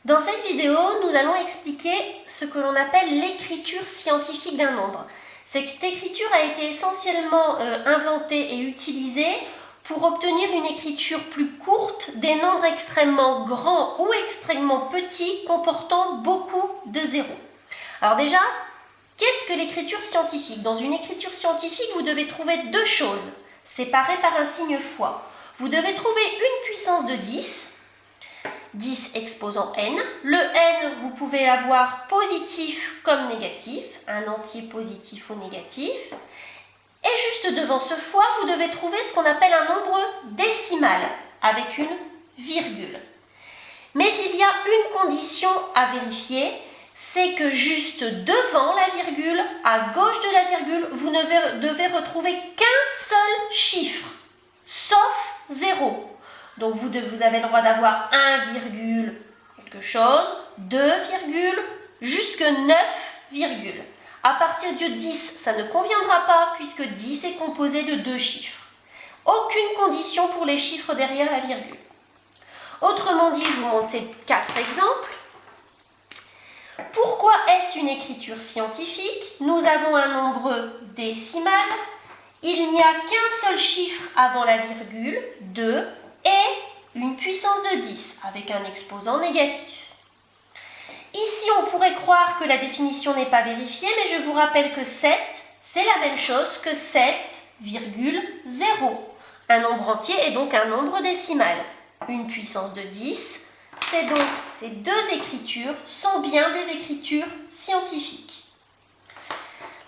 Dans cette vidéo, nous allons expliquer ce que l'on appelle l'écriture scientifique d'un nombre. Cette écriture a été essentiellement inventée et utilisée pour obtenir une écriture plus courte des nombres extrêmement grands ou extrêmement petits comportant beaucoup de zéros. Alors déjà, qu'est-ce que l'écriture scientifique? Dans une écriture scientifique, vous devez trouver deux choses, séparées par un signe fois. Vous devez trouver une puissance de 10 exposant n. Le n, vous pouvez l'avoir positif comme négatif, un entier positif ou négatif. Et juste devant ce fois, vous devez trouver ce qu'on appelle un nombre décimal, avec une virgule. Mais il y a une condition à vérifier, c'est que juste devant la virgule, à gauche de la virgule, vous ne devez retrouver qu'un seul chiffre, sauf 0. Donc vous avez le droit d'avoir 1, quelque chose, 2, jusque 9, virgule. À partir de 10, ça ne conviendra pas puisque 10 est composé de deux chiffres. Aucune condition pour les chiffres derrière la virgule. Autrement dit, je vous montre ces 4 exemples. Pourquoi est-ce une écriture scientifique? Nous avons un nombre décimal. Il n'y a qu'un seul chiffre avant la virgule, 2, et une puissance de 10 avec un exposant négatif. Ici, on pourrait croire que la définition n'est pas vérifiée, mais je vous rappelle que 7, c'est la même chose que 7,0. Un nombre entier est donc un nombre décimal. Une puissance de 10, c'est donc ces deux écritures sont bien des écritures scientifiques.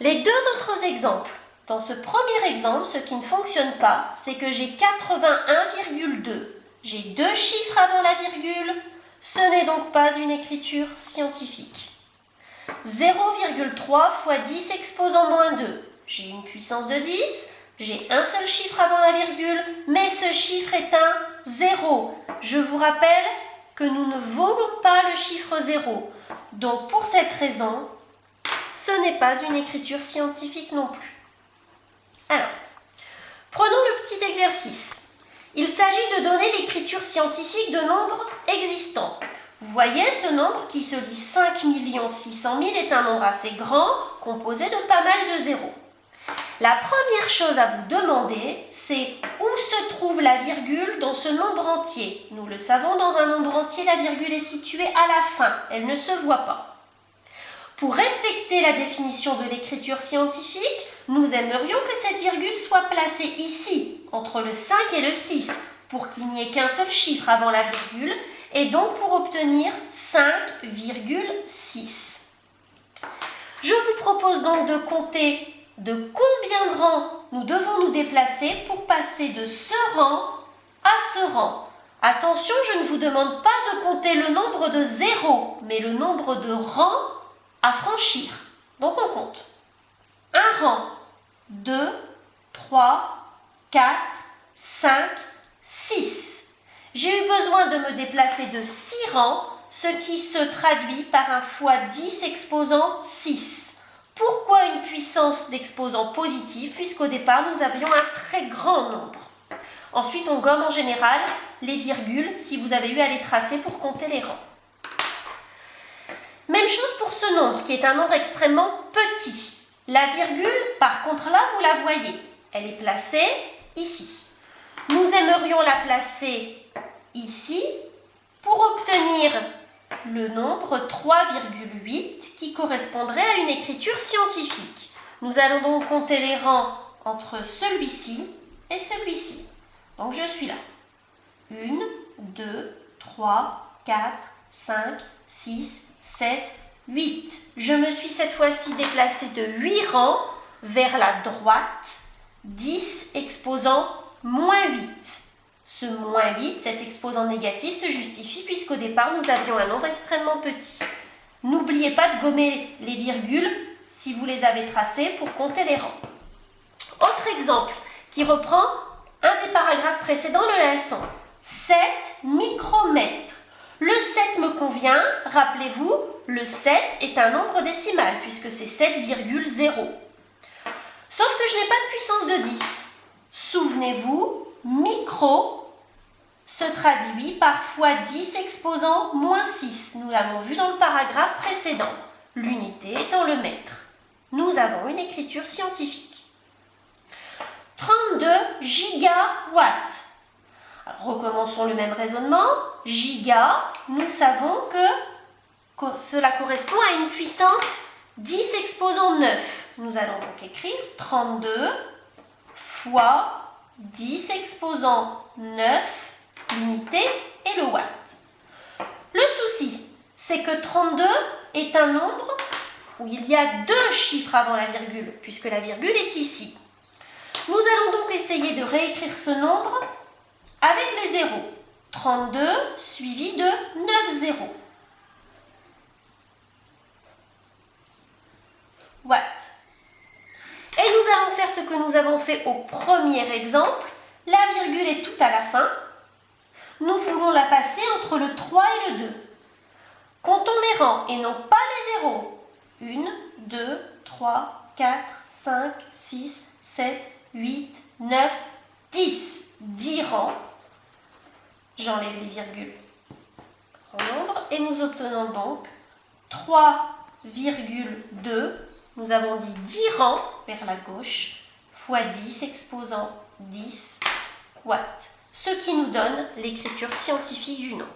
Les deux autres exemples. Dans ce premier exemple, ce qui ne fonctionne pas, c'est que j'ai 81,2. J'ai deux chiffres avant la virgule. Ce n'est donc pas une écriture scientifique. 0,3 fois 10 exposant moins 2. J'ai une puissance de 10, j'ai un seul chiffre avant la virgule, mais ce chiffre est un 0. Je vous rappelle que nous ne volons pas le chiffre 0. Donc pour cette raison, ce n'est pas une écriture scientifique non plus. Alors, prenons le petit exercice. Il s'agit de donner l'écriture scientifique de nombres existants. Vous voyez, ce nombre qui se lit 5 600 000 est un nombre assez grand, composé de pas mal de zéros. La première chose à vous demander, c'est où se trouve la virgule dans ce nombre entier. Nous le savons, dans un nombre entier, la virgule est située à la fin, elle ne se voit pas. Pour respecter la définition de l'écriture scientifique, nous aimerions que cette virgule soit placée ici, entre le 5 et le 6, pour qu'il n'y ait qu'un seul chiffre avant la virgule, et donc pour obtenir 5,6. Je vous propose donc de compter de combien de rangs nous devons nous déplacer pour passer de ce rang à ce rang. Attention, je ne vous demande pas de compter le nombre de zéros, mais le nombre de rangs à franchir. Donc on compte. Un rang, 2, 3, 4, 5, 6. J'ai eu besoin de me déplacer de 6 rangs, ce qui se traduit par un fois 10 exposant 6. Pourquoi une puissance d'exposant positif? Puisqu'au départ, nous avions un très grand nombre. Ensuite, on gomme en général les virgules si vous avez eu à les tracer pour compter les rangs. Même chose pour ce nombre qui est un nombre extrêmement petit. La virgule, par contre là, vous la voyez. Elle est placée ici. Nous aimerions la placer ici pour obtenir le nombre 3,8 qui correspondrait à une écriture scientifique. Nous allons donc compter les rangs entre celui-ci et celui-ci. Donc je suis là. 1, 2, 3, 4, 5, 6, 7, 8. Je me suis cette fois-ci déplacée de 8 rangs vers la droite, 10 exposant moins 8. Ce moins 8, cet exposant négatif, se justifie puisqu'au départ, nous avions un nombre extrêmement petit. N'oubliez pas de gommer les virgules si vous les avez tracées pour compter les rangs. Autre exemple qui reprend un des paragraphes précédents de la leçon. 7 micromètres. Le 7 me convient, rappelez-vous, le 7 est un nombre décimal puisque c'est 7,0. Sauf que je n'ai pas de puissance de 10. Souvenez-vous, micro se traduit par x10 exposant moins 6. Nous l'avons vu dans le paragraphe précédent, l'unité étant le mètre. Nous avons une écriture scientifique. 32 gigawatts. Alors, recommençons le même raisonnement. Giga, nous savons que cela correspond à une puissance 10 exposant 9. Nous allons donc écrire 32 fois 10 exposant 9, l'unité et le watt. Le souci, c'est que 32 est un nombre où il y a deux chiffres avant la virgule, puisque la virgule est ici. Nous allons donc essayer de réécrire ce nombre avec les zéros. 32 suivi de 9 zéros. Watt. Et nous allons faire ce que nous avons fait au premier exemple. La virgule est tout à la fin. Nous voulons la passer entre le 3 et le 2. Comptons les rangs et non pas les zéros. 1, 2, 3, 4, 5, 6, 7, 8, 9, 10. 10 rangs. J'enlève les virgules en nombre et nous obtenons donc 3,2. Nous avons dit 10 rangs vers la gauche fois 10 exposant 10 watts. Ce qui nous donne l'écriture scientifique du nombre.